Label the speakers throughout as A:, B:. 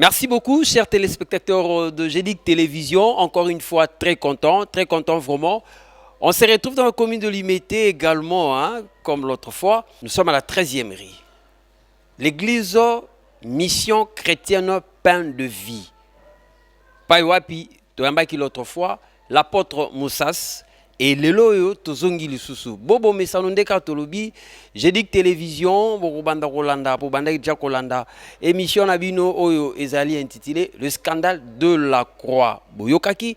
A: Merci beaucoup, chers téléspectateurs de Gédic Télévision. Encore une fois, très content vraiment. On se retrouve dans la commune de Limité également, hein, comme l'autre fois. Nous sommes à la 13e rue. L'église Mission Chrétienne Pain de Vie. Paiwapi, toyambaki l'autre fois, l'apôtre Moussas. Et lelo tozongi lisusu bobo mesano ndeka tolobi Gédic Télévision boko banda kolanda po banda ja kolanda émission na bino oyo ezali intitulé le scandale de la croix boyokaki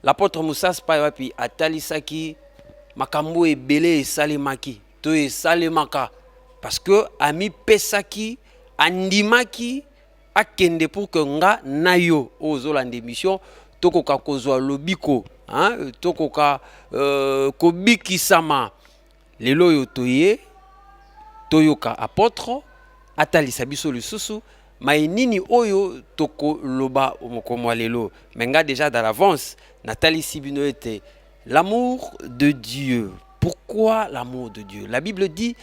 A: l'apôtre Moussas Paiwapi atalisaki makambo ebele esalemaki to esalemaka parce que ami pesaki andimaki akende pour que nga nayo ozolanda émission tokoka kozwa lobiko hein, tokoka kobikisama lelo yo toye toyoka apôtre atalisa biso lisusu mainini oyo toko loba omokomwa lelo menga déjà dans l'avance natalisi bino ete l'amour de Dieu. Pourquoi l'amour de Dieu? La Bible dit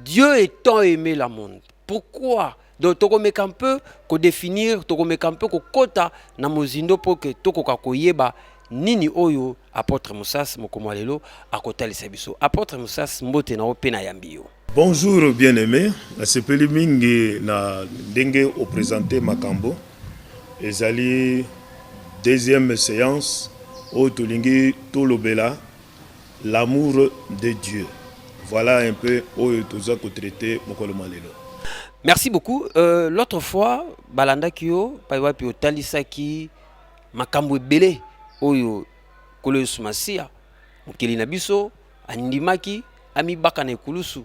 A: Dieu étant aimé le monde. Pourquoi? Donc tokomeka un peu ko définir tokomeka un peu ko kota na mozindo pour que tokoka koyeba nini oyo apôtre Moussas mokomwa lelo akotalisa biso. Apôtre Moussas mbote na opena yambio.
B: Bonjour bien-aimés, na sepeli mingi na ndenge au présenté makambo ezali deuxième séance au tolingi tolobela l'amour de Dieu. Voilà un peu oyo toza ko traiter mokolo malelo.
A: Merci beaucoup. L'autre fois, balanda kyo paiwapi otalisaki makambo ebele oyo kolo sumasia mokeli na biso andimaki amibaka na ekulusu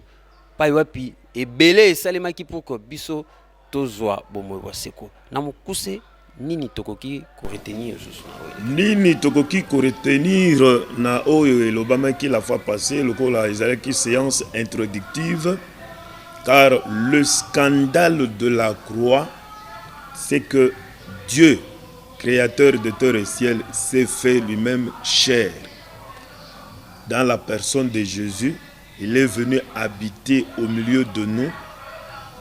A: paiwapi ebele esalemaki pour que biso tozwa bomoi wa seko na mokuse nini tokoki ko retenir
B: nini tokoki ko retenir na oyo elobamaki la fois passée lokola ezalaki séance introductive. Car le scandale de la croix, c'est que Dieu, créateur de terre et ciel, s'est fait lui-même chair. Dans la personne de Jésus, il est venu habiter au milieu de nous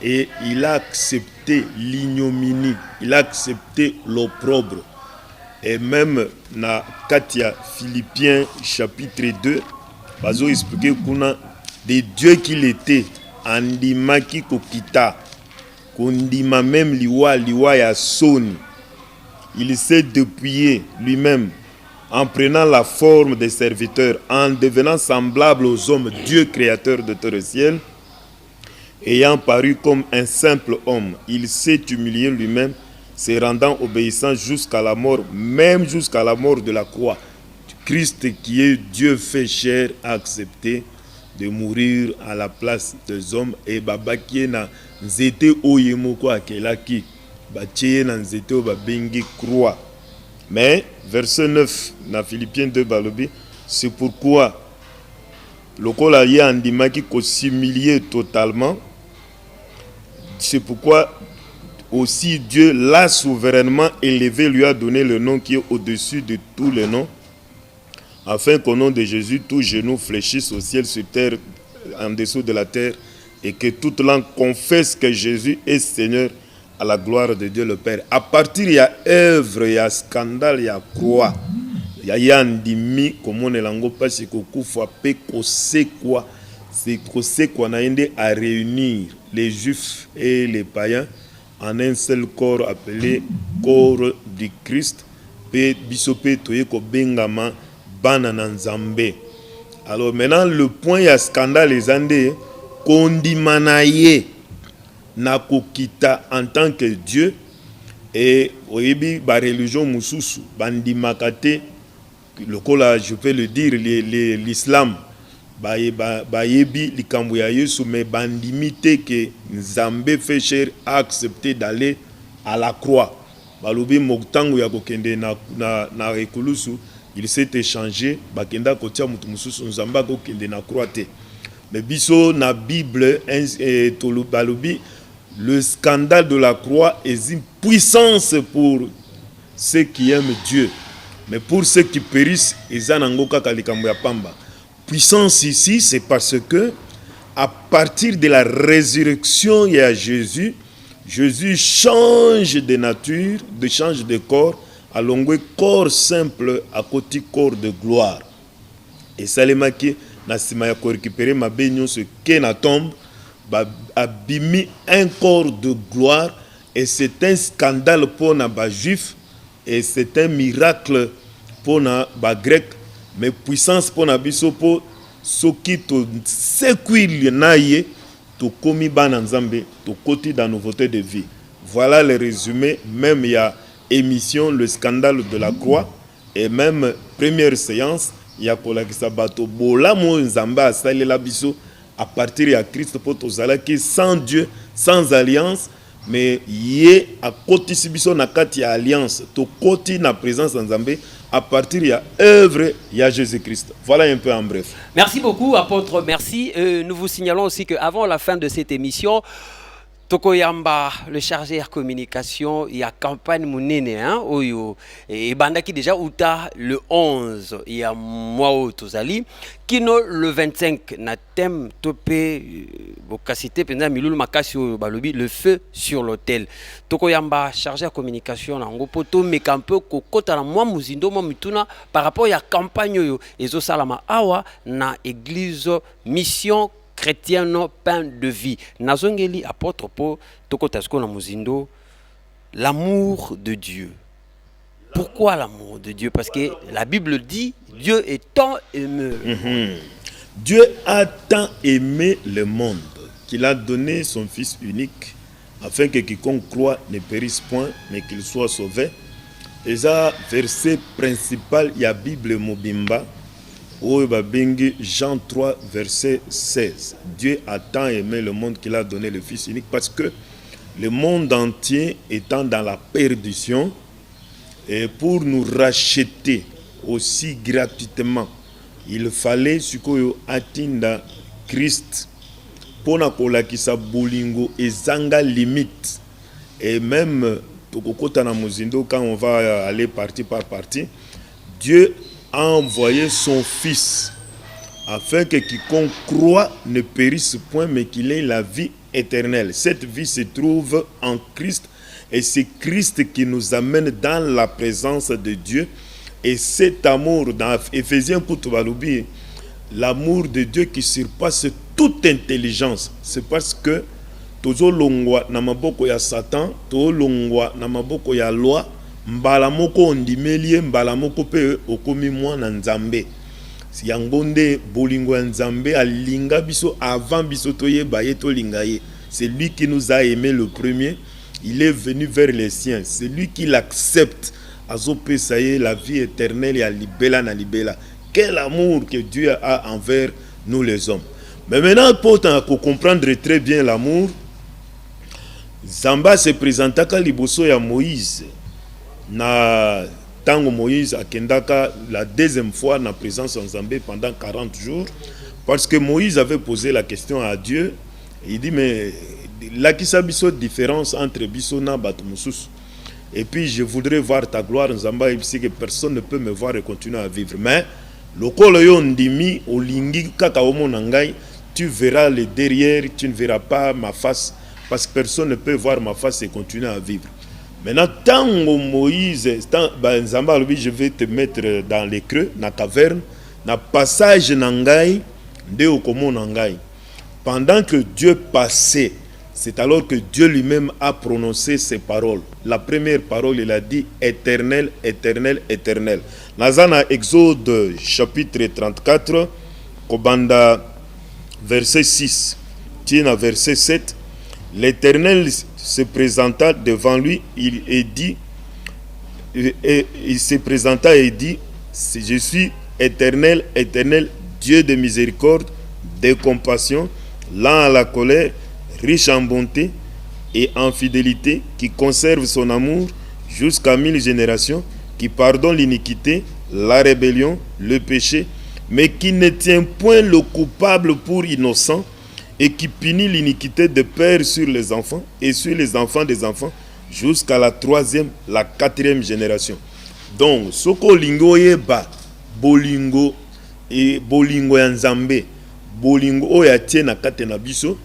B: et il a accepté l'ignominie, il a accepté l'opprobre. Et même dans Katia Philippiens chapitre 2, bazo expliqué qu'on a des dieux qu'il était. Andimaki kokita kondima même liwa ya soni. Il s'est dépouillé lui-même en prenant la forme des serviteurs, en devenant semblable aux hommes, Dieu créateur de terre et ciel, ayant paru comme un simple homme. Il s'est humilié lui-même, se rendant obéissant jusqu'à la mort, même jusqu'à la mort de la croix. Christ qui est Dieu fait chair a accepté de mourir à la place des hommes et babaki na nzete oyemoko akelaki batie na nzete babengi croix. Mais verset 9 na Philippiens 2 balobi, c'est pourquoi lokola ye andimaki ko s'humilier totalement, c'est pourquoi aussi Dieu l'a souverainement élevé, lui a donné le nom qui est au-dessus de tous les noms, afin qu'au nom de Jésus, tout genou fléchisse au ciel, sur terre, en dessous de la terre, et que toute langue confesse que Jésus est Seigneur à la gloire de Dieu le Père. À partir, il y a œuvre, il y a scandale, il y a croix. Il y a andimi, comme on est lango pas, c'est qu'on faut appeler quoi. C'est qu'on a aidé à réunir les Juifs et les païens en un seul corps appelé corps du Christ. Pe bisopé toye ko bengama. Alors maintenant le point il y a scandale les andé kondimanaye na kokita en tant que Dieu et oyebi ba religion mususu bandimakate lokola je peux le dire l'islam ba yebi likambo ya Yesu mais bandimite que Nzambe fait chair a accepté d'aller à la croix balobi moktango ya kokende na ekulusu. Il s'est échangé, bakenda kotia mutu mususu nzamba ko kende na croix te. Mais biso na Bible balobi le scandale de la croix est une puissance pour ceux qui aiment Dieu. Mais pour ceux qui périssent, ezanango kaka likambo ya pamba. Puissance ici, c'est parce que à partir de la résurrection de Jésus, Jésus change de nature, change de corps, à longue corps simple à côté corps de gloire. Et salemaki na sima ya ko récupérer ma beignon ce qui na tombe abimi un corps de gloire, et c'est un scandale pour na ba juif et c'est un miracle pour na ba grec, mais puissance pour na biso pour soki to sekuil naie to komi bana nzambe to koti dans nouveauté de vie. Voilà le résumé. Même il y a émission le scandale de la croix, et même première séance il y a kolakisa bato bola mo nzambe asali la biso à partir de Christ pour tozala qui sans Dieu, sans alliance, mais yé à côté sibiso na kati ya alliance to koti na présence nzambe à partir de l'œuvre de Jésus-Christ. Voilà un peu en bref.
A: Merci beaucoup, apôtre, merci. Nous vous signalons aussi qu'avant la fin de cette émission, Tokoyamba, le chargé de communication, il y a campagne Mounene, Oyo, et Bandaki déjà, Outa, le 11, il y a Mwao Tozali, Kino, le 25, na thème topé, Bokasité, Penda Milul Makasio Balobi, le feu sur l'hôtel. Tokoyamba, chargé de communication, Nango Poto, Mekampe, Kokota, Mwa Muzindo, Mwa Mituna, par rapport à la campagne, Ezo Salama Awa, na église mission chrétienne pain de vie. Nazongeli apôtre po tokotasko na muzindo, l'amour de Dieu. Pourquoi l'amour de Dieu? Parce que la Bible dit Dieu est tant aimé.
B: Dieu a tant aimé le monde qu'il a donné son Fils unique afin que quiconque croit ne périsse point mais qu'il soit sauvé. Et ça, verset principal, il y a Bible Mobimba. Jean 3, verset 16. Dieu a tant aimé le monde qu'il a donné le Fils unique, parce que le monde entier étant dans la perdition, et pour nous racheter aussi gratuitement, il fallait sukoyo atinda Christ pour na kolakisa bolingo ezanga limite. Et même tokokota na muzindo, quand on va aller partie par partie, Dieu a envoyé son Fils afin que quiconque croit ne périsse point mais qu'il ait la vie éternelle. Cette vie se trouve en Christ, et c'est Christ qui nous amène dans la présence de Dieu. Et cet amour, dans Éphésiens Poutovaloubi, l'amour de Dieu qui surpasse toute intelligence, c'est parce que tozo longwa na maboko ya Satan, tozo longwa na maboko ya loi, mbala moko ondimelie, mbala moko pe okomi mwana nzambe. Si yangonde bolingo nzambe alinga biso avant biso toyeba ye tolinga ye. C'est lui qui nous a aimé le premier. Il est venu vers les siens. C'est lui qui l'accepte. Azope saye la vie éternelle et libela na libela. Quel amour que Dieu a envers nous les hommes. Mais maintenant pour comprendre très bien l'amour, Zamba se présenta ka liboso ya Moïse. Na tango Moïse akendaka la deuxième fois na présence en Zambé pendant 40 jours, parce que Moïse avait posé la question à Dieu. Il dit mais la kisa biso différence entre biso na bato mususu, et puis je voudrais voir ta gloire Nzamba, et puis que personne ne peut me voir et continuer à vivre. Mais lokolo yo ndimi olingi kaka omona ngai, tu verras le derrière, tu ne verras pas ma face, parce que personne ne peut voir ma face et continuer à vivre. Maintenant, tant Moïse, je vais te mettre dans les creux, dans la caverne, dans le passage Nangai, de Okomo Nangai. Pendant que Dieu passait, c'est alors que Dieu lui-même a prononcé ces paroles. La première parole, il a dit éternel, éternel, éternel. Nazana Exode chapitre 34, Kobanda verset 6, Tina verset 7, l'Éternel se présenta devant lui, il se présenta et dit, je suis éternel, éternel, Dieu de miséricorde, de compassion, lent à la colère, riche en bonté et en fidélité, qui conserve son amour jusqu'à 1000 générations, qui pardonne l'iniquité, la rébellion, le péché, mais qui ne tient point le coupable pour innocent, et qui punit l'iniquité de père sur les enfants et sur les enfants des enfants jusqu'à la 3e, la 4e génération. Donc, soko lingo yeba bolingo et bolingo ya nzambe, bolingo oya tie na kate na biso,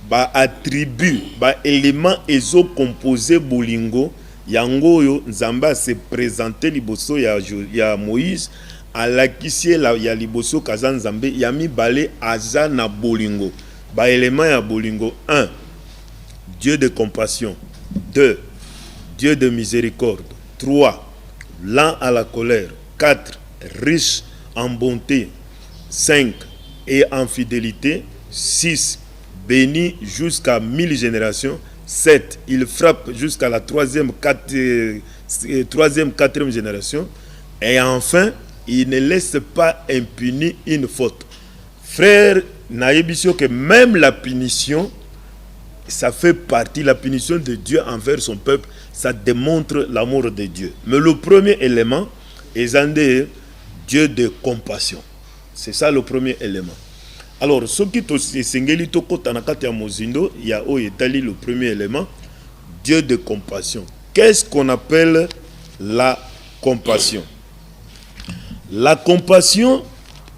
B: ba attribut ba élément ezo composé bolingo yango yo nzamba se présenter liboso ya Moïse alakisi ya liboso kaza nzambe ya mibale aza na bolingo ba élément ya bolingo. 1 Dieu de compassion, 2 Dieu de miséricorde, 3 lent à la colère, 4 riche en bonté, 5 et en fidélité, 6 béni jusqu'à 1000 générations, 7 il frappe jusqu'à la troisième, quatrième génération, et enfin il ne laisse pas impuni une faute. Frère, naïbisio que même la punition, ça fait partie, la punition de Dieu envers son peuple, ça démontre l'amour de Dieu. Mais le premier élément est Dieu de compassion. C'est ça le premier élément. Alors, ce qui est singeli toko tanakati ya mozindo, il y a le premier élément, Dieu de compassion. Qu'est-ce qu'on appelle la compassion? La compassion,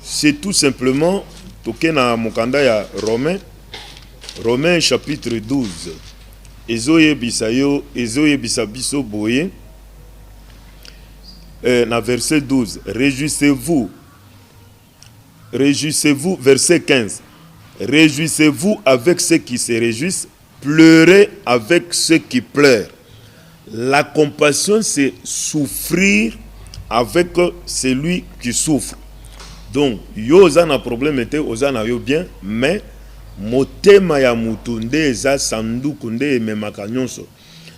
B: c'est tout simplement, tokena mukanda ya Romains chapitre 12. Ezoye bisayo, ezoye bisabiso boye. Na verset 12. Réjouissez-vous, verset 15. Réjouissez-vous avec ceux qui se réjouissent, pleurez avec ceux qui pleurent. La compassion, c'est souffrir avec celui qui souffre. Donc, yo ozana problème était ozana yo bien, mais motema ya mutu nde eza sanduku nde ememaka nyonso.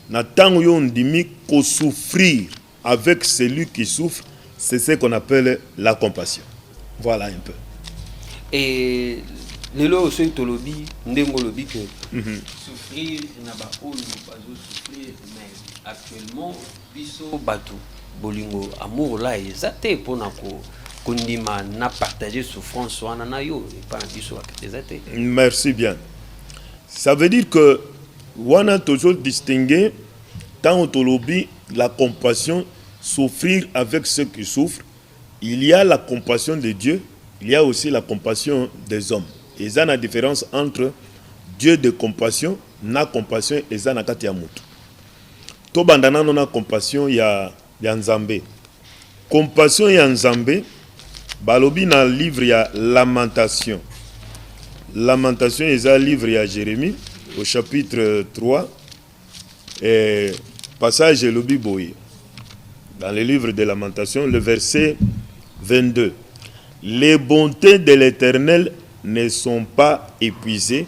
B: Na tango yo ndimi ko souffrir avec celui qui souffre, c'est ce qu'on appelle la compassion. Voilà un peu.
A: Et lelo oso tolobi ndengo lobi que souffrir na ba oyo bazo souffrir, mais actuellement biso bato bolingo amour là ezate pona ko kondima na partager souffrance wana na yo et pas biso ezate.
B: Merci bien. Ça veut dire que wana toujours distinguer tant tolobi la compassion, souffrir avec ceux qui souffrent. Il y a la compassion de Dieu, il y a aussi la compassion des hommes. Et il y a une différence entre Dieu de compassion, na compassion et na kati ya mutu. To bandana na compassion ya Nzambe. Compassion ya Nzambe balobi na livre ya Lamentation. Lamentation est un livre ya Jérémie au chapitre 3 et passage lobi boye. Dans le livre de Lamentation, le verset 22. Les bontés de l'Éternel ne sont pas épuisées,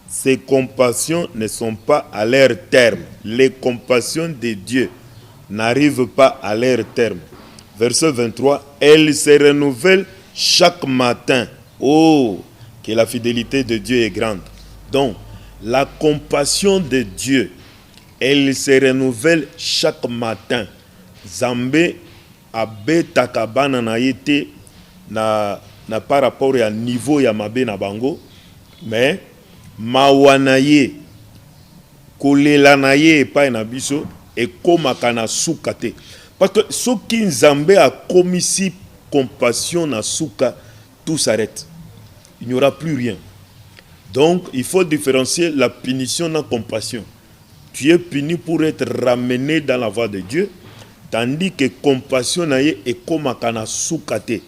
B: ses compassions ne sont pas à leur terme. Les compassions de Dieu n'arrivent pas à leur terme. Verset 23. Elles se renouvellent chaque matin. Oh, que la fidélité de Dieu est grande. Donc, la compassion de Dieu, elle se renouvelle chaque matin. Zambé abetaka bana na yete na par rapport à niveau ya mabe na bango, mais mawana ye kolela na ye pa na biso e komaka na suka te. Parce que soki Nzambe a commis si compassion na suka, tout s'arrête. Il n'y aura plus rien. Donc, il faut différencier la punition na compassion. Tu es puni pour être ramené dans la voie de Dieu, tandis que compassion na ye est comme kana soukate.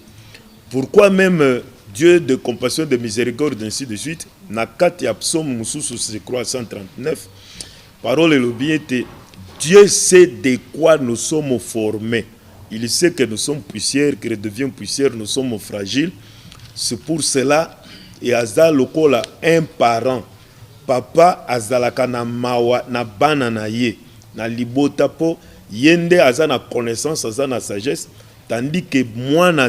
B: Pourquoi même Dieu de compassion, de miséricorde, ainsi de suite, na kati ya psaume mususu se croit 139, parole et le bien était Dieu sait de quoi nous sommes formés. Il sait que nous sommes poussières, que nous devions poussières, nous sommes fragiles. C'est pour cela, et aza lokola un parent, papa azalaka na mawa na bana na ye, na libota po yende aza na connaissance, aza na sagesse, tandis que mwana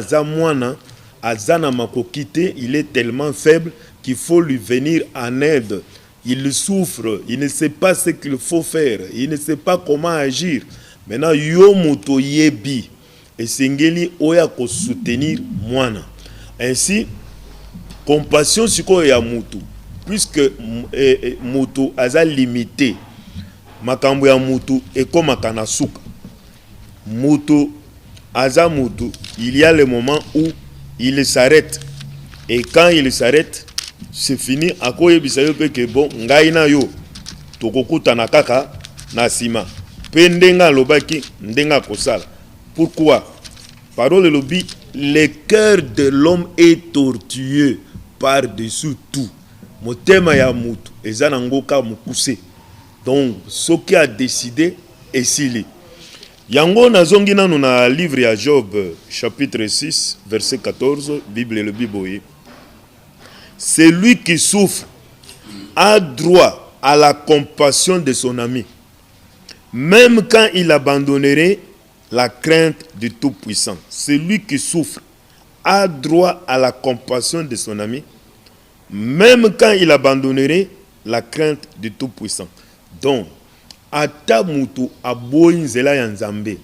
B: aza na makokite, il est tellement faible qu'il faut lui venir en aide. Il souffre, il ne sait pas ce qu'il faut faire, il ne sait pas comment agir. Maintenant, yo moto yebi, et singeli oya ko soutenir mwana. Ainsi, compassion siko ya mutu, puisque mutu aza limité, makambo ya mutu ekomaka na suka. Mutu aza mutu, il y a le moment où il s'arrête. Et quand il s'arrête, c'est fini. Akoyebisa yo pe que bon ngai na yo tokokutana kaka na sima. Pe ndenga lobaki ndenga kosala. Pourquoi? Parole lobi, le cœur de l'homme est tortueux par-dessous tout. Motema ya mutu ezana ngoka mukuse. Donc ce qui a décidé est s'il Yango nazongi nanu na livre ya Job chapitre 6 verset 14 Bible le Bible. Celui qui souffre a droit à la compassion de son ami, même quand il abandonnerait la crainte du Tout-Puissant. Celui qui souffre a droit à la compassion de son ami, même quand il abandonnerait la crainte du Tout-Puissant. Donc, ata mutu aboyi nzela ya Nzambe.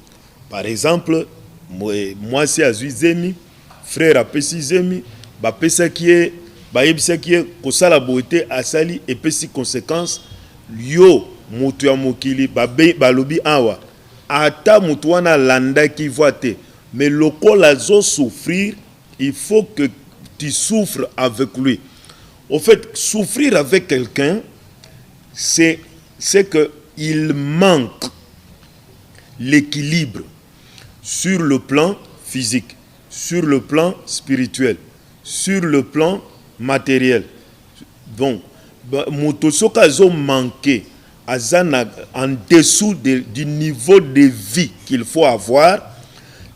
B: Par exemple, moi si azui zemi, frère apesi zemi, bapesa kie, bayebisa kie kosala boite asali epesi conséquence yo mutu ya mokili balobi awa. Ata mutu wana landa ki voite, mais lokola zo souffrir, il faut que tu souffres avec lui. Au fait, souffrir avec quelqu'un, c'est que il manque l'équilibre sur le plan physique, sur le plan spirituel, sur le plan matériel. Donc, Motosoka zo manqué en dessous du niveau de vie qu'il faut avoir.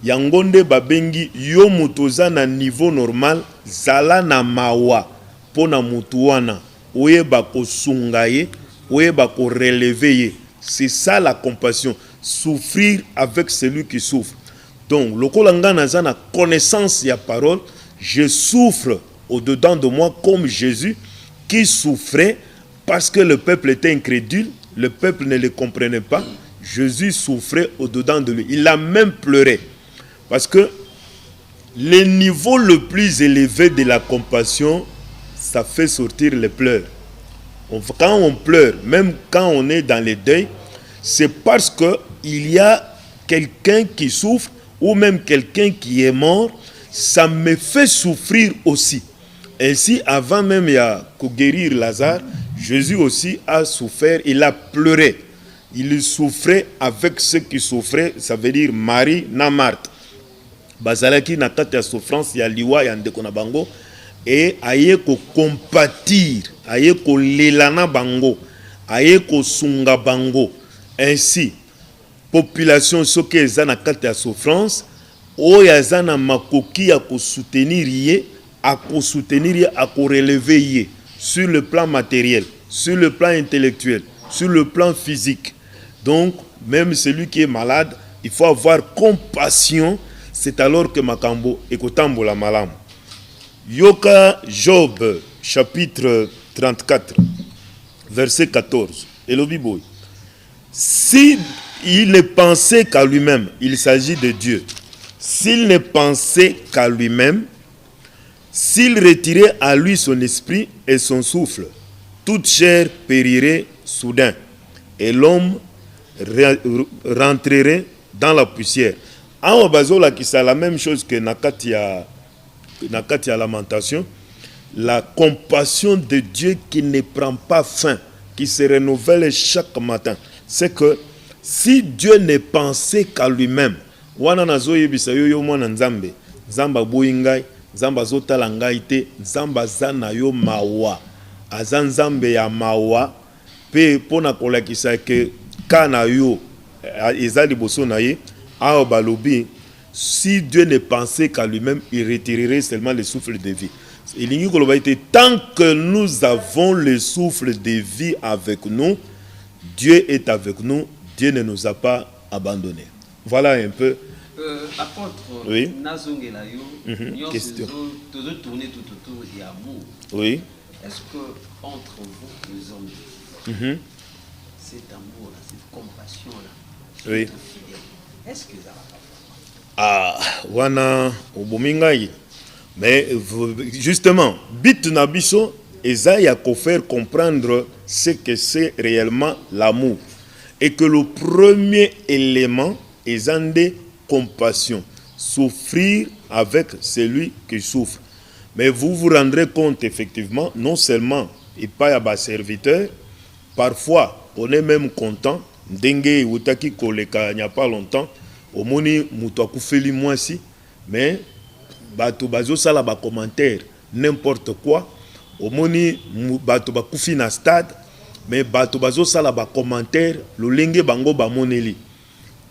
B: Yangonde babengi yo motoza na niveau normal zala na mawa pona mutuana oyeba kosunga ye oyeba ko relever ye. C'est ça la compassion, souffrir avec celui qui souffre. Donc lokolanga naza na connaissance ya parole, je souffre au-dedans de moi comme Jésus qui souffrait parce que le peuple était incrédule, le peuple ne le comprenait pas. Jésus souffrait au-dedans de lui, il a même pleuré. Parce que le niveau le plus élevé de la compassion, ça fait sortir les pleurs. Quand on pleure, même quand on est dans les deuils, c'est parce qu'il y a quelqu'un qui souffre ou même quelqu'un qui est mort. Ça me fait souffrir aussi. Ainsi, avant même de guérir Lazare, Jésus aussi a souffert, il a pleuré. Il souffrait avec ceux qui souffraient, ça veut dire Marie na Marthe. Bazalaki na kati ya souffrance ya liwa ya ndeko na bango et aye ko compatir, aye ko lelana bango, aye ko sunga bango. Ainsi, population soki eza na kati ya souffrance, oyo aza na makoki ya ko soutenir ye, a ko soutenir ye, a ko relever ye sur le plan matériel, sur le plan intellectuel, sur le plan physique. Donc, même celui qui est malade, il faut avoir compassion. C'est alors que Makambo ekotambola malamu. Yoka Job chapitre 34 verset 14. Elobi boy. Si il ne pensait qu'à lui-même, il s'agit de Dieu. S'il ne pensait qu'à lui-même, s'il retirait à lui son esprit et son souffle, toute chair périrait soudain et l'homme rentrerait dans la poussière. En bazola qui c'est la même chose que Nakatia lamentation, la compassion de Dieu qui ne prend pas fin, qui se renouvelle chaque matin. C'est que si Dieu ne pensait qu'à lui-même, wana nazoye bisayo yo mwana nzambe, nzamba boyingai, nzamba zotala ngai te, nzamba zana yo mawa, azanzambe ya mawa, pe pona kolakisa ke kana yo ezali boso na ye. Si Dieu ne pensait qu'à lui-même, il retirerait seulement le souffle de vie. Tant que nous avons le souffle de vie avec nous, Dieu est avec nous, Dieu ne nous a pas abandonnés. Voilà un peu.
A: Apôtre,
B: oui.
A: Question. Tourner tout autour et amour.
B: Oui.
A: Est-ce que entre vous, les hommes, cet amour-là, cette compassion-là,
B: oui.
A: Est-ce que ça
B: va? Wana obomingai. Mais justement, bit nabiso eza ya ko faire comprendre ce que c'est réellement l'amour et que le premier élément est de compassion, souffrir avec celui qui souffre. Mais vous vous rendrez compte effectivement, non seulement il pas y a serviteur, parfois on est même content, ndenge utaki koleka il n'y a pas longtemps, au moni muto akufeli mwasi, mais bato bazo sala ba commentaire n'importe quoi, au moni bato bakufi na stade, mais bato bazo sala ba commentaire lolenge bango ba moneli.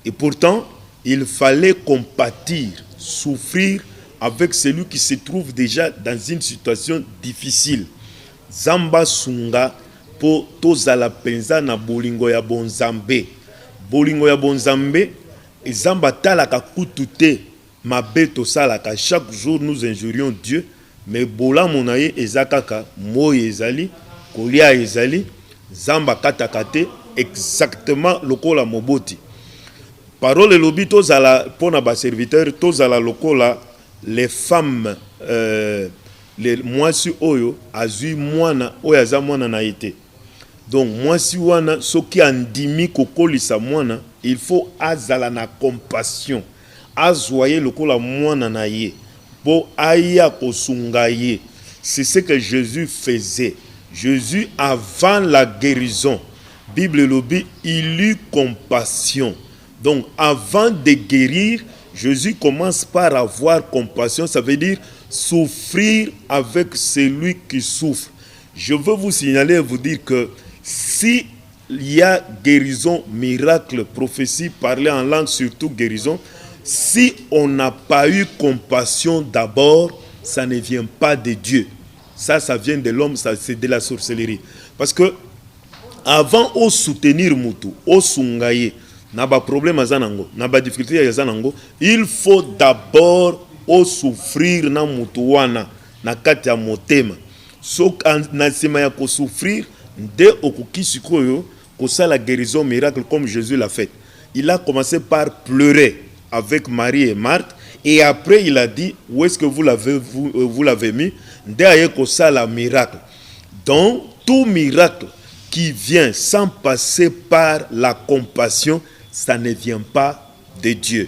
B: Et pourtant, il fallait compatir, souffrir avec celui qui se trouve déjà dans une situation difficile. Zamba sunga po tozala penza na bolingo ya bonzambe. Bolingo ya bonzambe, zamba talaka kutute mabe tosalaka. Chaque jour nous injurions Dieu, mais bola monaye ezakaka moye ezali, kolia ezali, zamba katakate exactement lokola moboti. Parole lobi tozala pona ba serviteur tozala lokola les femmes les mwasi oyo azui mwana oyo aza mwana na ete. Donc mwasi wana soki andimi kokolisa mwana, il faut azala na compassion, azwaye lokola mwana na ye po aya kosunga ye. C'est ce que Jésus faisait. Jésus avant la guérison, Bible lobi, il eut compassion. Donc avant de guérir, Jésus commence par avoir compassion, ça veut dire souffrir avec celui qui souffre. Je veux vous signaler et vous dire que si il y a guérison, miracle, prophétie, parler en langue, surtout guérison, si on n'a pas eu compassion d'abord, ça ne vient pas de Dieu. Ça vient de l'homme, ça c'est de la sorcellerie. Parce que avant de soutenir Moutou, au Sungaye, n'a pas problème à Zanango, n'a pas difficulté à Zanango, il faut d'abord souffrir na mutuwana na kati ya motema. So na sima ya ko souffrir de okukisi koyo ko sa la guérison miracle comme Jésus l'a fait. Il a commencé par pleurer avec Marie et Marthe et après il a dit où est-ce que vous l'avez mis de ko sa la miracle. Donc tout miracle qui vient sans passer par la compassion, ça ne vient pas de Dieu.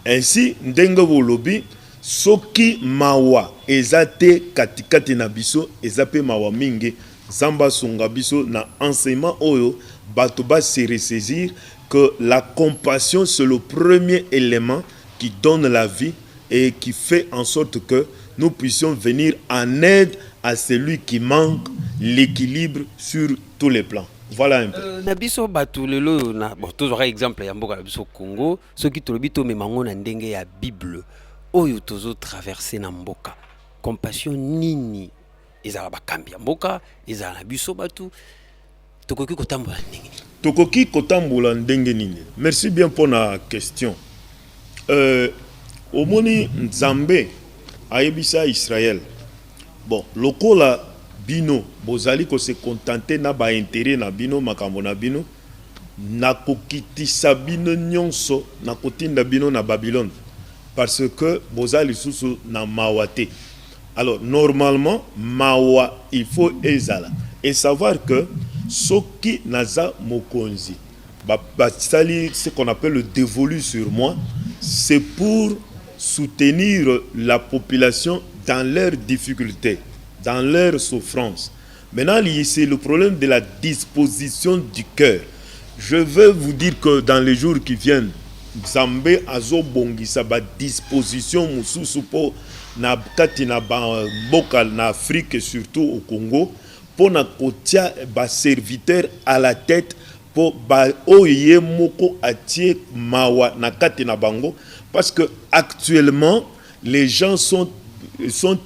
B: Ainsi, ndenge wolobi, soki mawa ezate katikati na biso, ezape mawa mingi, zamba sunga biso na enseignement oyo, bato ba se ressaisir que la compassion c'est le premier élément qui donne la vie et qui fait en sorte que nous puissions venir en aide à celui qui manque l'équilibre sur tous les plans. Voilà un peu.
A: Nabiso batu lelo na bon tozora exemple ya mboka biso Congo, soki tolobi to memango na ndenge ya Bible oyo tozo traverser na mboka. Compassion nini ezala bakambi ya mboka, ezala na biso batu tokoki kotambola ndenge.
B: Tokoki kotambola ndenge nini. Merci bien pour la question. Omoni Nzambe ayebisa Israël. Bon, lokola bino bozali ko se contenter na ba intérêt na bino makambo na bino na kokitisa bino nyonso na kotinda bino na Babylone parce que bozali susu na mawate. Alors normalement mawa il faut ezala et savoir que soki naza mokonzi basali ce qu'on appelle le dévolu sur moi, c'est pour soutenir la population dans leurs difficultés, dans leur souffrance. Maintenant, c'est le problème de la disposition du cœur. Je veux vous dire que dans les jours qui viennent, Zambé azo bongisa ba disposition mususu po na kati na boka na Afrique et surtout au Congo pour na kotia ba serviteur à la tête pour ba oye moko atie mawa na kati na bango parce que actuellement les gens sont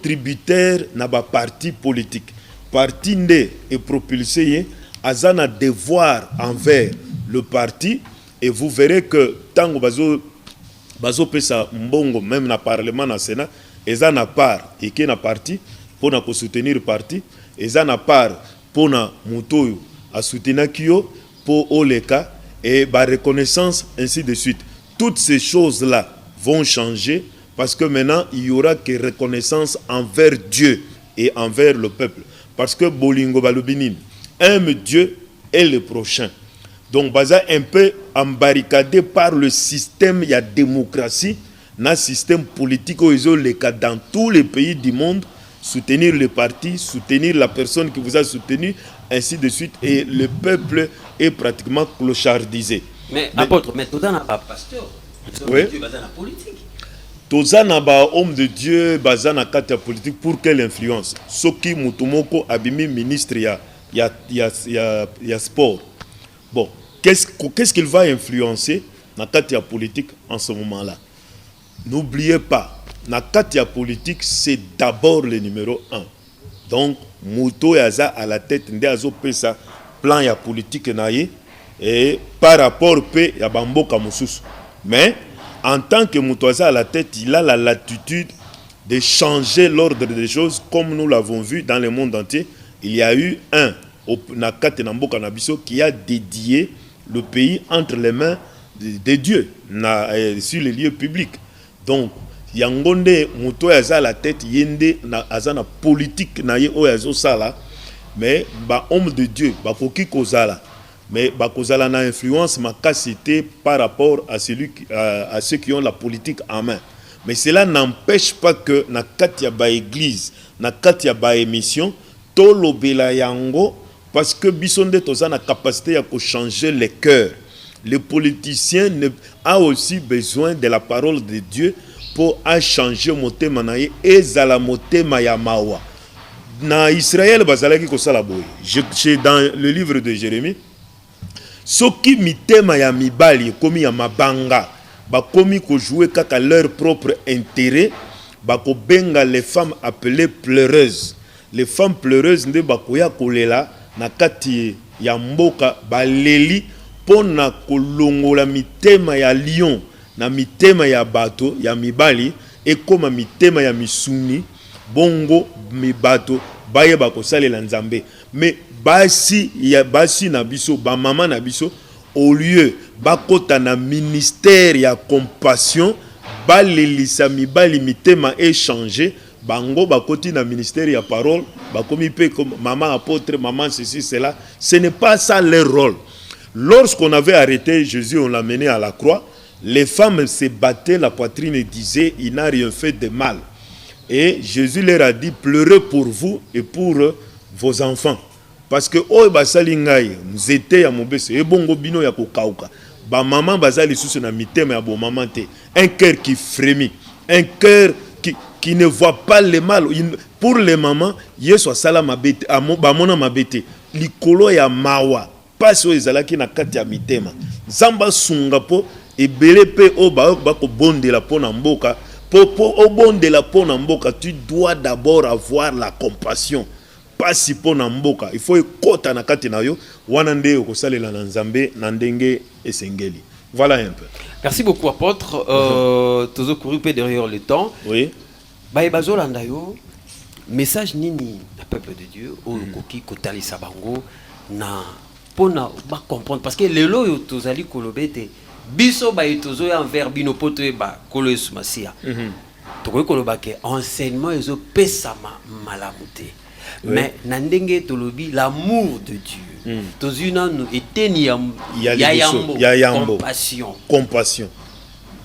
B: tributaires na ba parti politique. Parti ndé et propulsé azana devoir envers le parti et vous verrez que tango bazo pesa mbongo même na parlement na Sénat ezana part et qui na parti pour na soutenir parti ezana part pour na mutoyo a soutenir kio pour oleka et ba reconnaissance ainsi de suite. Toutes ces choses là vont changer parce que maintenant il y aura que reconnaissance envers Dieu et envers le peuple parce que bolingo balobinin aime Dieu et le prochain. Donc baza un peu embarricadé par le système, il y a démocratie, na système politique dans tous les pays du monde, soutenir le parti, soutenir la personne qui vous a soutenu, ainsi de suite. Et le peuple est pratiquement clochardisé.
A: Mais apôtre, mais tout ça n'a pas pasteur.
B: Oui.
A: Dieu basé dans la politique.
B: Toza na ba homme de Dieu basé na kati ya politique pour quelle influence? Soki mutumoko abimi ministre ya sport. Bon, qu'est-ce qu'il va influencer na kati ya politique en ce moment-là? N'oubliez pas, na kati ya politique, c'est d'abord le numéro 1. Donc, Muto yaza à la tête nde azo pesa plan ya politique na ye et par rapport pe ya bamboka mususu. Mais en tant que Moutouaza à la tête, il a la latitude de changer l'ordre des choses comme nous l'avons vu dans le monde entier. Il y a eu un Nakate Namboka Nabiso qui a dédié le pays entre les mains de Dieu sur les lieux publics. Donc, Yangonde Moutouaza à la tête, Yende Azana politique na ye oyazo sala, mais ba homme de Dieu, ba koki kozala. Mais Bakozala n'a influence ma capacité par rapport à ceux qui ont la politique en main. Mais cela n'empêche pas que na katia ba église, na katia ba émission, tolo bela yango parce que bisonde toza na capacité à changer les cœurs. Le politicien a aussi besoin de la parole de Dieu pour changer motema na ye ezala motema ya mawa. Na Israël bazalaki ko sala boy. Dans le livre de Jérémie, soki mitema ya mibali komi ya mabanga bakomi ko jouer kaka leur propre intérêt, bako benga les femmes appelées pleureuses. Les femmes pleureuses nde bakoya kolela na kati ya mboka baleli pona kolongola mitema ya lion na mitema ya bato ya mibali ekoma mitema ya misuni bongo mibato baye bakosalela nzambe. Mais basi na biso ba mama na biso au lieu bakota na ministère ya compassion balelisa mibali mitema échanger bango bakoti na ministère ya parole bakomi pe comme maman apôtre, maman ceci cela. Ce n'est pas ça leur rôle. Lorsqu'on avait arrêté Jésus, on l'a mené à la croix, les femmes se battaient la poitrine et disaient il n'a rien fait de mal. Et Jésus leur a dit pleurez pour vous et pour vos enfants. Parce que oyo basali ngai nzete ya mobese ebongo bino ya kokauka ba maman bazali susu na mitema ya bo maman te, un cœur qui frémit, un cœur qui ne voit pas le mal. Pour les mamans yesu asala mabete ba mona mabete likolo ya mawa pasi oyo ezalaki na kati ya mitema nzamba sunga po ebele pe o ba ko bondela pona mboka po obondela pona mboka. Tu dois d'abord avoir la compassion. Pas si pour Namboka, il faut écouter na kati na yo wanande okosalela na nzambe na ndenge esengeli. Voilà un peu.
A: Merci beaucoup apôtre. Tozo couru peu derrière le temps.
B: Oui.
A: Ba bazolanda yo message nini na peuple de Dieu o koki kotalisa bango na pona ba comprendre parce que lelo yo tozali kolobete biso ba tozo ya envers bino poto ba kolo sumasia. Tokoki koloba ke enseignement ezo pesa malamute. Oui. Mais nandenge tolobi l'amour de Dieu. Tozuna nous eteni ya
B: compassion.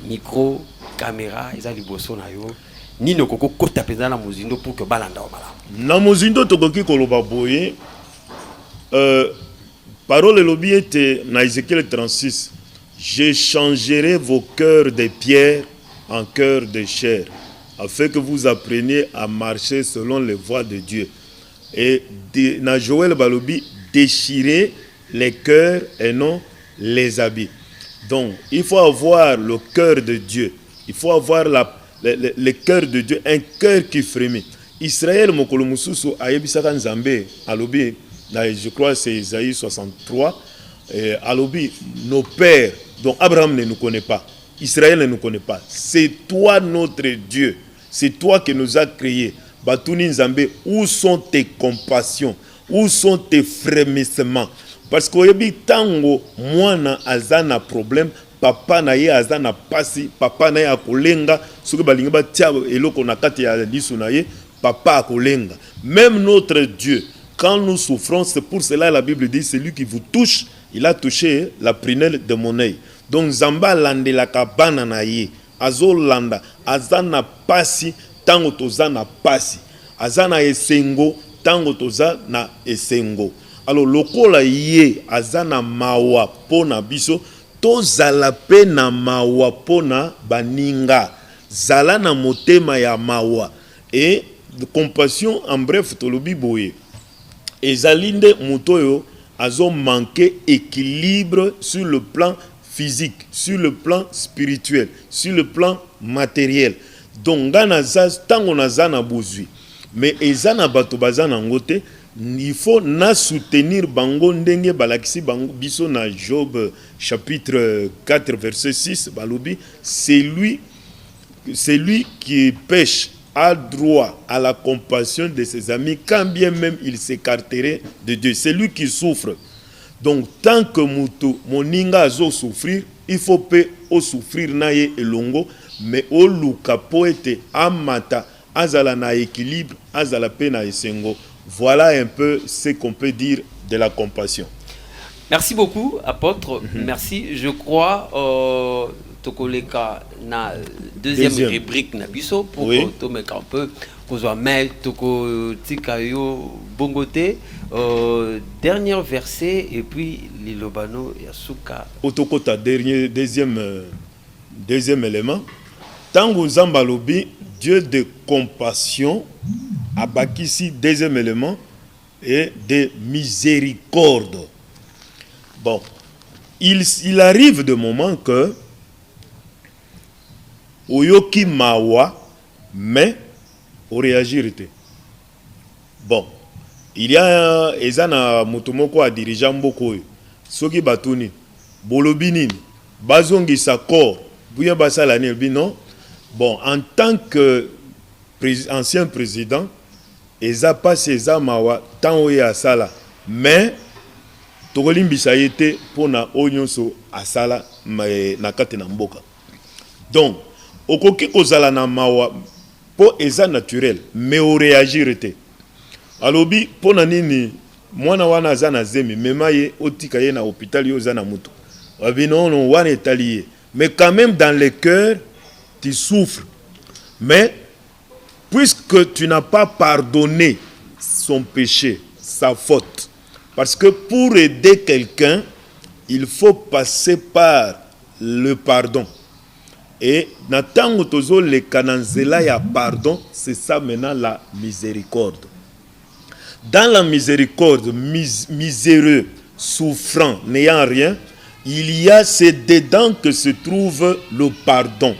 A: Micro, caméra, ils ont liboso na yo. Ni no koko kota peza na mozindo pour que balanda o malamu.
B: Na mozindo tokoki koloba boye parole lobi était na Ézéchiel 36. Je changerai vos cœurs de pierre en cœurs de chair afin que vous appreniez à marcher selon les voies de Dieu. Et dans Joël Balobi, déchirer les cœurs et non les habits. Donc, il faut avoir le cœur de Dieu. Il faut avoir le cœur de Dieu, un cœur qui frémit. Israël, Mokolo Mususu, Ayebisaka Nzambe, Alobi, je crois que c'est Isaïe 63, Alobi, nos pères, dont Abraham ne nous connaît pas, Israël ne nous connaît pas. C'est toi notre Dieu. C'est toi qui nous as créés. Batuni Nzambe, où sont tes compassions? Où sont tes frémissements? Parce que yebi tango mwana azana problème, papa na ye azana pasi, papa na ye akolenga, soki balingi batia eloko na kati ya lisu na ye, papa akolenga. Même notre Dieu, quand nous souffrons, c'est pour cela la Bible dit celui qui vous touche, il a touché la prunelle de mon œil. Donc Zamba lande la kabana na ye, azolanda azana pasi tango tozana pasi. azana esengo tango toza na esengo. Alors lokola ye azana mawa pona biso tozala pe na mawa pona baninga zala na motema ya mawa et de compassion en bref tolobi boye ezalinde mutoyo azo manqué équilibre sur le plan physique, sur le plan spirituel, sur le plan matériel. Donc ngana za tango nazana bozui mais ezana bato bazana ngote il faut na soutenir bango ndenge balakisi bango biso na Job chapitre 4 verset 6 balobi c'est lui qui pêche a droit à la compassion de ses amis quand bien même il s'écarterait de Dieu. C'est lui qui souffre. Donc tant que mutu moninga azo souffrir, il faut pe o souffrir naye elongo mais o luka poete amata azala na équilibre azala pe na esengo. Voilà un peu ce qu'on peut dire de la compassion.
A: Merci beaucoup, apôtre. Merci. Je crois tokoleka na deuxième rubrique na biso pour to mettre un peu kozwa mais toko tika yo bongote dernier verset et puis lilobano yasuka
B: otokota deuxième élément tango nzamba lobi Dieu de compassion abakisi deuxième élément et de miséricorde. Bon, il arrive de moments que oyoki mawa mais au réagir était. Bon, il y a ezana mutomoko a dirigeant mboko soki batuni bolobini bazongi sa corps buya basala ni non. Bon, en tant que ancien président eza passe eza mawa tant oya sala mais tokolimbisa yete pona onyonso asala na kati na mboka. Donc okoki kozala na mawa po eza naturel mais o réagir te alobi pona nini mwana wana aza na zemi mema ye otika ye na hôpital yo za na mutu abi non wana etaliye mais quand même dans le cœur tu souffres mais puisque tu n'as pas pardonné son péché sa faute parce que pour aider quelqu'un il faut passer par le pardon. Et natango tozo le kananzela ya pardon, c'est ça maintenant la miséricorde. Dans la miséricorde, miséreux, souffrant, n'ayant rien, il y a c'est dedans que se trouve le pardon.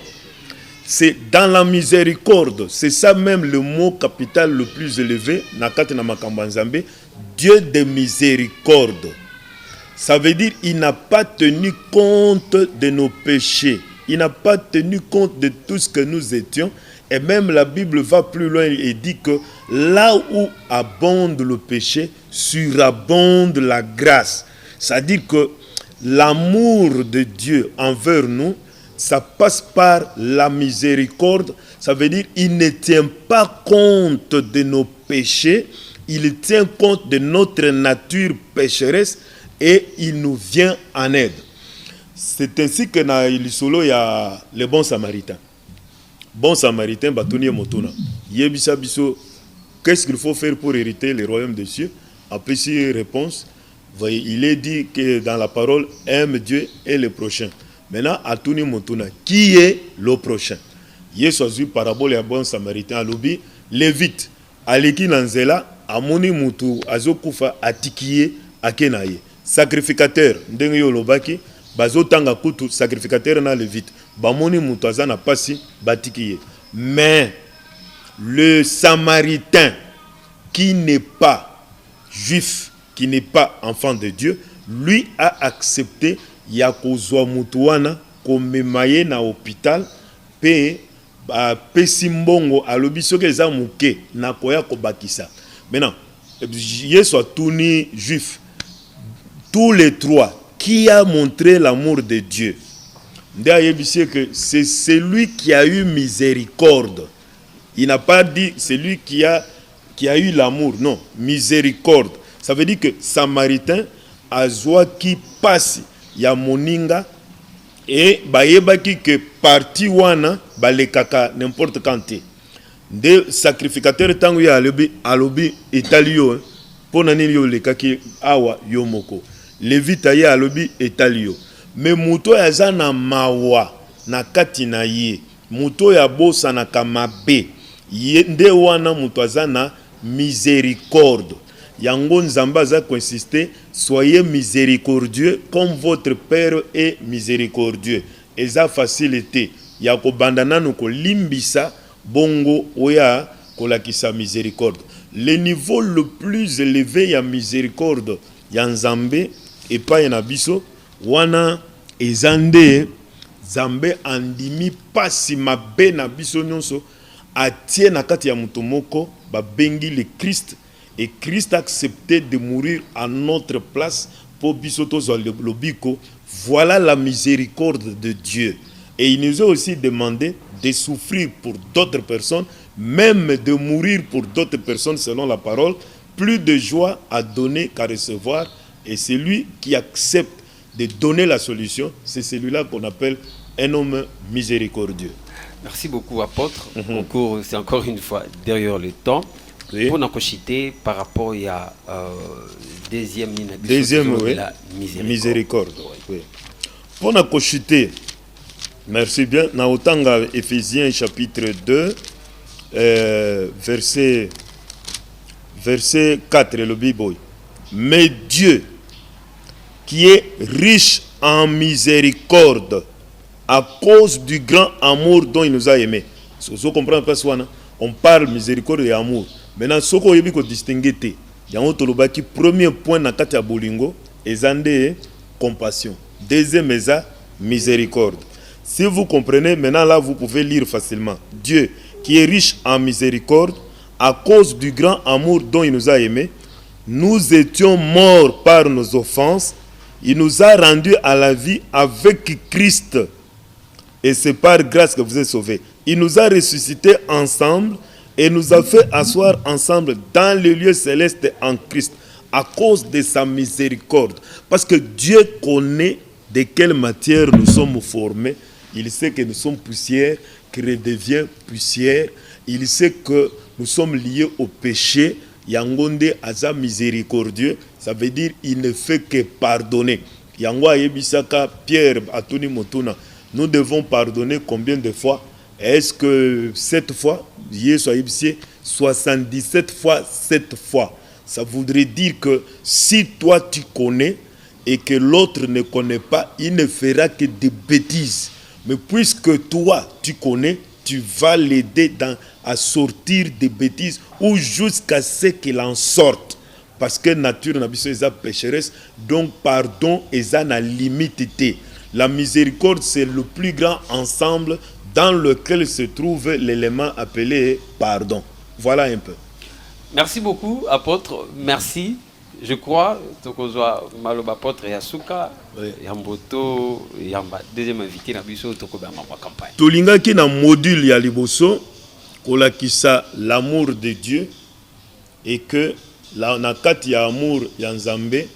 B: C'est dans la miséricorde, c'est ça même le mot capital le plus élevé, nakate na makambo nzambe, Dieu de miséricorde. Ça veut dire il n'a pas tenu compte de nos péchés. Il n'a pas tenu compte de tout ce que nous étions. Et même la Bible va plus loin et dit que là où abonde le péché, surabonde la grâce. C'est-à-dire que l'amour de Dieu envers nous, ça passe par la miséricorde. Ça veut dire qu'il ne tient pas compte de nos péchés. Il tient compte de notre nature pécheresse et il nous vient en aide. C'est ainsi que dans l'isolo il y a le bon samaritain. Bon samaritain, batoni motona. Yebisa biso, qu'est-ce qu'il faut faire pour hériter le royaume des cieux? Après ces réponses, il est dit que dans la parole, aime Dieu et le prochain. Maintenant, atuni motona, qui est le prochain? Yesu parabole ya bon samaritain alobi, Lévite, aleki nanzela, amoni mutu azokufa atikiye akenaye. Sacrificateur, ndenge yo lobaki, bazotanga kutu sacrificateur na Lévite. Bamoni mutu azana pasi batikiye. Mais le samaritain qui n'est pas juif, qui n'est pas enfant de Dieu, lui a accepté ya kozwa mutu wana komemaye na hôpital pe pesi mbongo alobi soki eza muke na koya kobakisa. Maintenant, Yesu atuni juif. Tous les trois, qui a montré l'amour de Dieu? Que c'est celui qui a eu miséricorde. Il n'a pas dit celui qui a eu l'amour. Non, miséricorde. Ça veut dire que Samaritain a joie qui passe. Il y a moninga. Et bayeba qui que parti wana balekaka n'importe quand. nde sacrificateur tango ya alobi etalio pona nini yo lekaki awa yo moko levita ye alobi etalio me muto ya zana mawa na kati na ye muto ya bosa na kamabe ye nde wana muto azana miséricorde yango nzamba za consiste soyez miséricordieux comme votre père est miséricordieux eza facilité ya kobandana noko limbisa bongo oya kolakisa miséricorde. Le niveau le plus élevé ya miséricorde ya nzambe epai na biso wana ezande Zambe andimi pasi mabe na biso nyonso atie na kati ya mutu moko babengi le Christ et Christ a accepté de mourir à notre place pour biso tozwa lobiko. Voilà la miséricorde de Dieu. Et il nous a aussi demandé de souffrir pour d'autres personnes, même de mourir pour d'autres personnes selon la parole. Plus de joie à donner qu'à recevoir. Et celui qui accepte de donner la solution, c'est celui-là qu'on appelle un homme miséricordieux.
A: Merci beaucoup, apôtre. C'est encore une fois derrière le temps. Oui. Pour nous citer par rapport à deuxième
B: oui. La miséricorde. Oui. Pour nous citer, merci bien. Dans Otanga Éphésiens chapitre 2, verset 4, le Bible. Mais Dieu, qui est riche en miséricorde, à cause du grand amour dont il nous a aimés. Si vous comprenez pas ça, on parle miséricorde et amour. Maintenant, ce qu'on veut distinguer, il y a un premier point dans le bolingo, c'est compassion. Deuxième, c'est miséricorde. Si vous comprenez, maintenant là, vous pouvez lire facilement. Dieu, qui est riche en miséricorde, à cause du grand amour dont il nous a aimés, nous étions morts par nos offenses, il nous a rendus à la vie avec Christ. Et c'est par grâce que vous êtes sauvés. Il nous a ressuscités ensemble et nous a fait asseoir ensemble dans le lieu céleste en Christ à cause de sa miséricorde. Parce que Dieu connaît de quelle matière nous sommes formés. Il sait que nous sommes poussière, qui redevient poussière. Il sait que nous sommes liés au péché. Yangonde aza miséricordieux, ça veut dire il ne fait que pardonner. Yango ayebisaka Pierre atuni motuna. Nous devons pardonner combien de fois? Est-ce que 7 fois? Yesu ayebisi 77 fois 7 fois. Ça voudrait dire que si toi tu connais et que l'autre ne connaît pas, il ne fera que des bêtises. Mais puisque toi tu connais, tu vas l'aider à sortir des bêtises ou jusqu'à ce qu'il en sorte. Parce que nature n'a pas pécheresse, donc pardon est à la limite. La miséricorde, c'est le plus grand ensemble dans lequel se trouve l'élément appelé pardon. Voilà un peu.
A: Merci beaucoup, apôtre. Merci. Je crois que Maloba apôtre Yasuka, Yamboto, Yamba, deuxième invité, Nabiso, Tokobama campagne.
B: Tolinga qui na module ya liboso, kolakisa l'amour de Dieu et que la nakati ya amour ya Nzambe,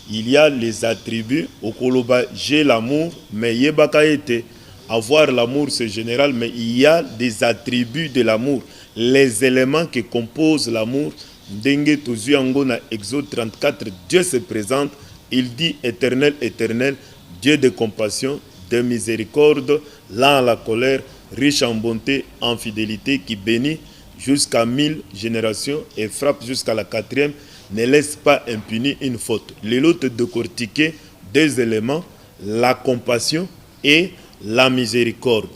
B: il y a les attributs au koloba j'ai l'amour mais yebaka ete avoir l'amour c'est général mais il y a des attributs de l'amour, les éléments qui composent l'amour. Dengue tozu yango na Exode 34, Dieu se présente, il dit éternel, éternel, Dieu de compassion, de miséricorde, lent à la colère, riche en bonté, en fidélité, qui bénit jusqu'à 1000 générations et frappe jusqu'à la 4e, ne laisse pas impunie une faute. Les autres décortiquer deux éléments, la compassion et la miséricorde.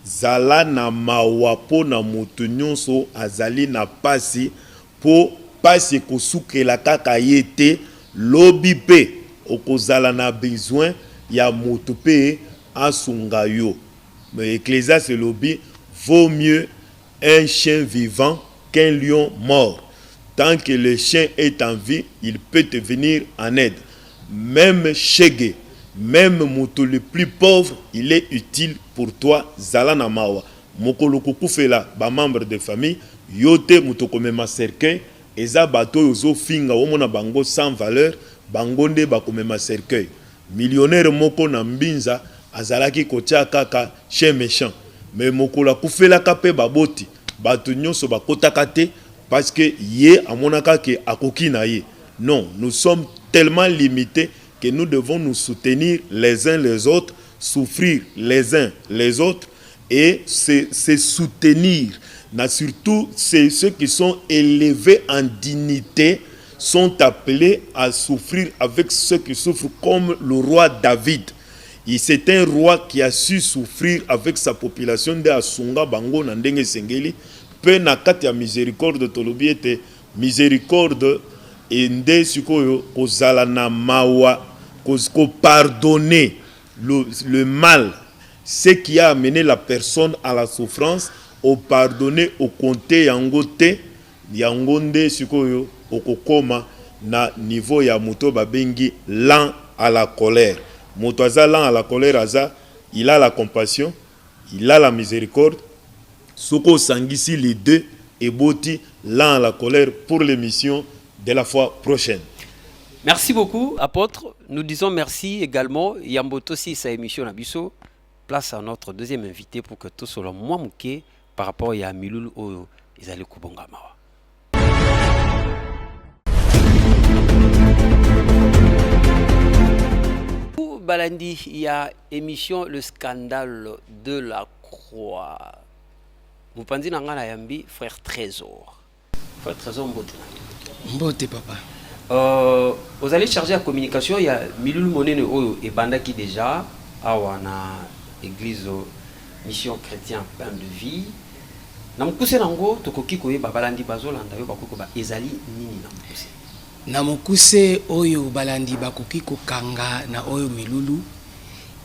B: Zala na mawapo na motunyon so azali na pasi po pasi kosuke la kaka yete lobi pe okozala na besoin ya motupe asunga yo. Mais Ecclésiaste lobi vaut mieux un chien vivant qu'un lion mort. Tant que le chien est en vie, il peut te venir en aide. Même Shege, même Moutou le plus pauvre, il est utile pour toi. Zalana Mawa. Mokolo Kukufela, ba membre de famille, yote Moutou komema cercueil, eza bato yozo finga omona bango sans valeur, bangonde ba komema cercueil. Millionnaire moko na mbinza, azalaki kotia kaka chien méchant. Mais Mokolo Kufela kape baboti. bato nyonso bakotaka te parce que ye amonaka ke akoki na ye. Non, nous sommes tellement limités que nous devons nous soutenir les uns les autres, souffrir les uns les autres et se soutenir. Surtout, c'est ceux qui sont élevés en dignité sont appelés à souffrir avec ceux qui souffrent, comme le roi David. C'est un roi qui a su souffrir avec sa population de Asunga Bango Nandenge Sengeli. Peu na kati ya miséricorde tolobi ete miséricorde ende sikoyo kozala na mawa ko pardonner le mal, ce qui a amené la personne à la souffrance, au pardonner, au compter yangote yangonde sikoyo okokoma na niveau ya moto babengi lent à la colère. Moto aza lent à la colère aza, il a la compassion, il a la miséricorde. Soko sangisi les deux et boti lent à la colère pour l'émission de la fois prochaine.
A: Merci beaucoup, apôtre. Nous disons merci également. Yamboto si sa émission Nabiso. Place à notre deuxième invité pour que tout soit moins mouké par rapport à Milulu Oyo Izali Kubongamawa. Pour Balandi, il y a émission Le Scandale de la Croix. Vous pensez que Yambi, frère Trésor. Frère Trésor Mbote.
C: Mbote, papa.
A: Vous allez charger la communication, il y a Milul Monene Oyo et Banda qui déjà a église mission chrétien pain de vie. Namukuse nango tokoki koye babalandi bazolanda yo bakoko ba ezali nini namukuse.
C: Namukuse oyo balandi bakoki kokanga na oyo milulu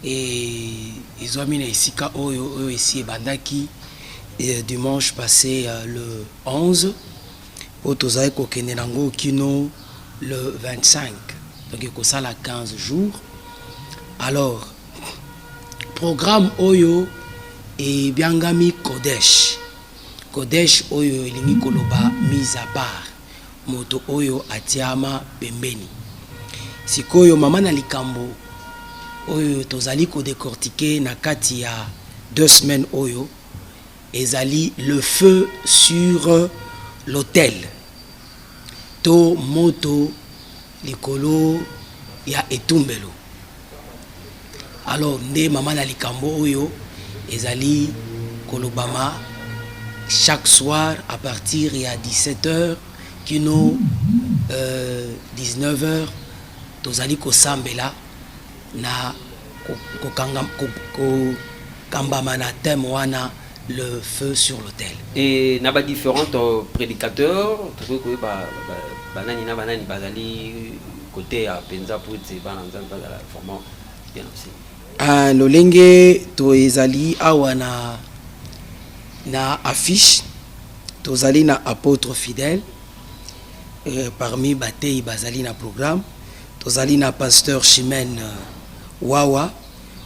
C: et izwami na isika oyo esi bandaki dimanche passé le 11 au tozai kokende nango kino le 25, donc il y a 15 jours. Alors, programme Oyo et Biangami Kodesh. Kodesh Oyo elingi koloba mise à part. Moto Oyo atiama pembeni. Sikoyo mama na likambo Oyo tozali ko décortiquer na kati ya 2 semaines Oyo ezali le feu sur l'autel. To moto likolo ya etumbelo. Alors nde mama na likambo oyo ezali kolobama chaque soir à partir ya 17h kino 19h tozali kosambela na kambama na thème wana le feu sur l'autel.
A: Et n'a pas différents prédicateurs, tu peux banani na banani bazali côté à penza pour ces bananzan pas la format bien aussi.
C: Lolenge to ezali awana na affiche tozali na apôtre fidèle parmi batei bazali na programme tozali na pasteur Chimène Wawa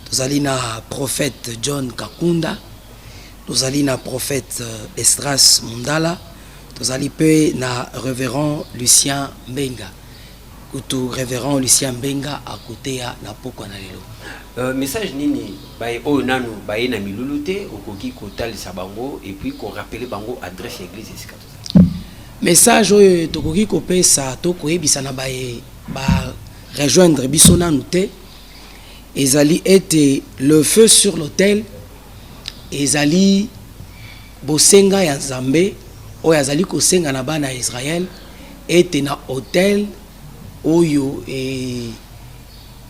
C: tozali na prophète John Kakunda. Nous allons na prophète Estras Mundala, nous allons pe na révérend Lucien Mbenga. Kutu révérend Lucien Mbenga à côté ya na poko na lelo.
A: Message nini bae o nanu bae na milulute okoki kotali sabango et puis qu'on rappelle bango adresse église esika.
C: Message oyo tokoki kopesa to koyebisa na bae ba rejoindre biso nanu te ezali ete le feu sur l'autel ezali bosenga ya Nzambe oyo azali kosenga na bana Israël ete na hôtel oyo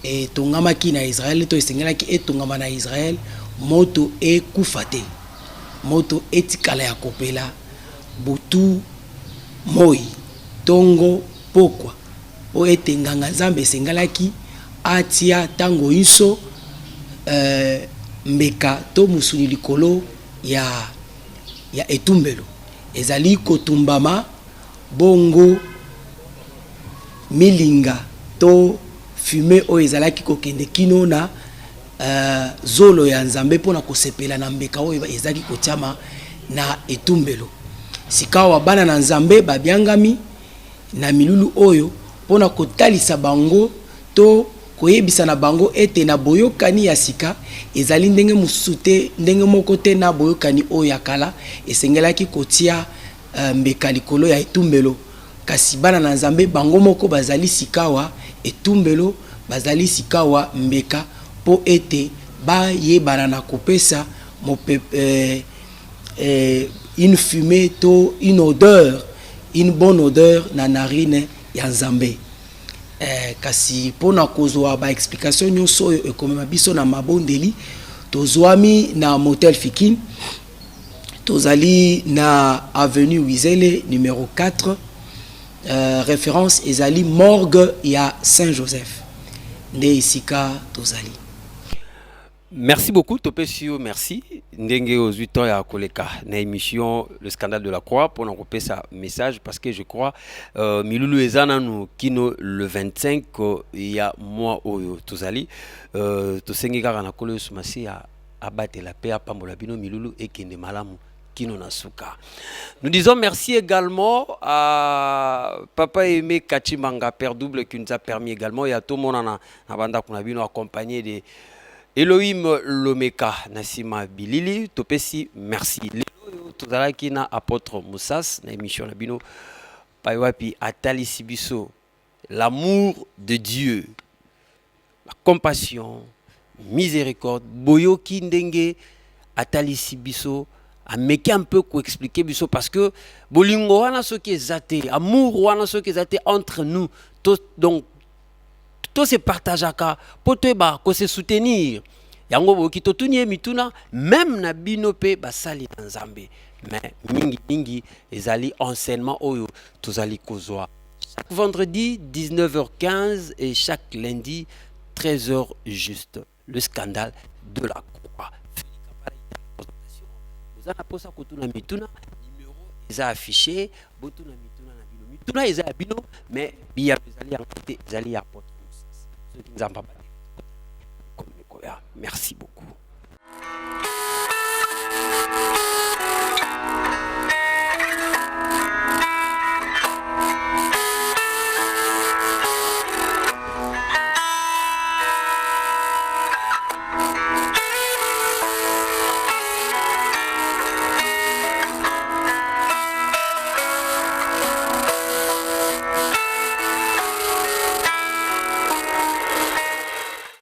C: etongamaki na Israël to esengelaki etongama na Israël moto ekufa te moto etikala ya kopela butu moi tongo pokwa oyo ete nganga Nzambe esengelaki atia tango iso mbeka to musuni likolo ya etumbelo ezali kotumbama bongo milinga to fume o ezalaki kokende kino na zolo ya Nzambe pona kosepela na mbeka oyo ezaki kotiama na etumbelo sikawa bana na Nzambe babiangami na milulu oyo pona kotalisa bango to koyebisa na bango ete na boyokani ya sika ezali ndenge mosusu te, ndenge moko te na boyokani oyo ya kala esengelaki kotia mbeka likolo ya etumbelo. Kasi bana na Nzambe bango moko bazali sikawa etumbelo, bazali sikawa mbeka po ete ba yebana na kopesa une fumée to une odeur, une bonne odeur na narine ya Nzambe. Kasi pona kozwa ba explication nyonso oyo ekomema biso na mabondeli tozwami na motel Fikin, tozali na avenue Wizele numéro 4, référence ezali morgue ya Saint-Joseph nde isika tozali.
A: Merci beaucoup, Topesio, merci. Ndenge aux 8 ans, il y a koleka na émission Le Scandale de la Croix pour nous couper sa message parce que je crois Milulu ezana nous kino le 25 il y a mois oyo tozali tosengi kaka na kolo sumasi a abattre la paix à pambola bino Milulu et kende malamu kino nasuka. Nous disons merci également à Papa Aimé Kachimanga Père Double qui nous a permis également et à tout le monde na banda kuna bino accompagné de Elohim Lomeka Nassima Bilili Topesi merci. Lelo tozalaki na apôtre Moussas na émission na bino Paiwapi Atali Sibiso, l'amour de Dieu, la compassion, miséricorde, boyoki ndenge Atali Sibiso ameki un peu ko expliquer biso parce que bolingo wana soki ezate, amour wana soki ezate entre nous donc tout se partageaka pour te ba ko se soutenir yango boki to tunie mituna même na bino pe basali na Nzambe mais mingi ezali enseignement oyo tozali kozwa chaque vendredi 19h15 et chaque lundi 13h juste. Le scandale de la croix. Vous avez posé kotuna mituna numéro eza affiché botuna mituna na bino mituna eza bino mais biya ezali en côté ezali apôtre. Merci beaucoup.